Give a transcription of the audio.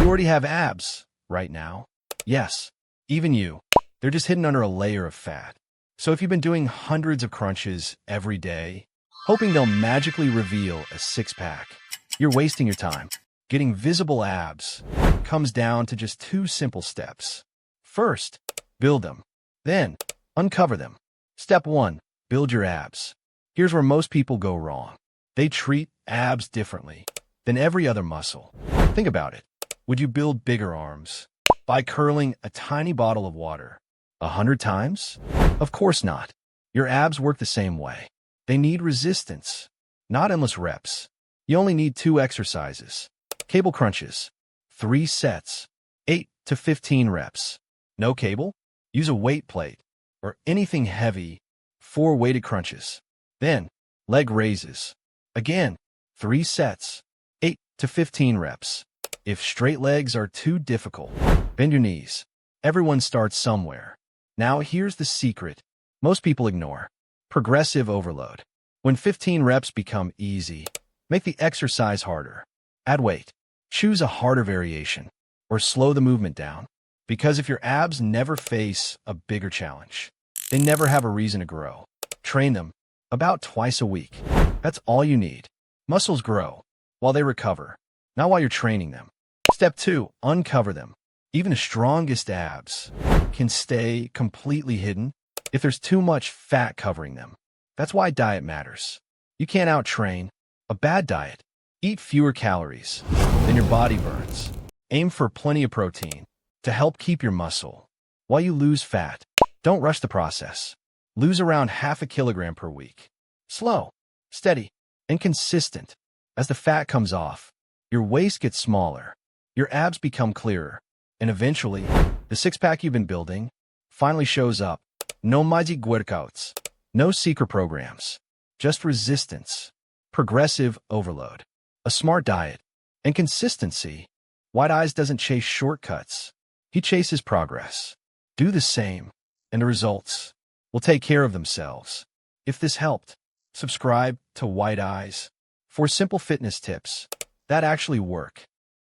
You already have abs right now. Yes, even you. They're just hidden under a layer of fat. So if you've been doing hundreds of crunches every day, hoping they'll magically reveal a six-pack, you're wasting your time. Getting visible abs comes down to just two simple steps. First, build them. Then, uncover them. Step 1. Build your abs. Here's where most people go wrong. They treat abs differently than every other muscle. Think about it. Would you build bigger arms by curling a tiny bottle of water 100 times? Of course not. Your abs work the same way. They need resistance, not endless reps. You only need 2 exercises. Cable crunches, 3 sets, 8 to 15 reps. No cable? Use a weight plate or anything heavy, 4 weighted crunches. Then, leg raises. Again, 3 sets, 8 to 15 reps. If straight legs are too difficult, bend your knees. Everyone starts somewhere. Now here's the secret most people ignore. Progressive overload. When 15 reps become easy, make the exercise harder. Add weight. Choose a harder variation, or slow the movement down. Because if your abs never face a bigger challenge, they never have a reason to grow. Train them about twice a week. That's all you need. Muscles grow while they recover, not while you're training them. Step 2. Uncover them. Even the strongest abs can stay completely hidden if there's too much fat covering them. That's why diet matters. You can't out-train a bad diet. Eat fewer calories than your body burns. Aim for plenty of protein to help keep your muscle while you lose fat. Don't rush the process. Lose around half a kilogram per week. Slow, steady, and consistent. As the fat comes off, your waist gets smaller, your abs become clearer, and eventually, the six-pack you've been building finally shows up. No magic workouts, no secret programs, just resistance, progressive overload, a smart diet, and consistency. White Eyes doesn't chase shortcuts. He chases progress. Do the same, and the results will take care of themselves. If this helped, subscribe to White Eyes for simple fitness tips that actually work.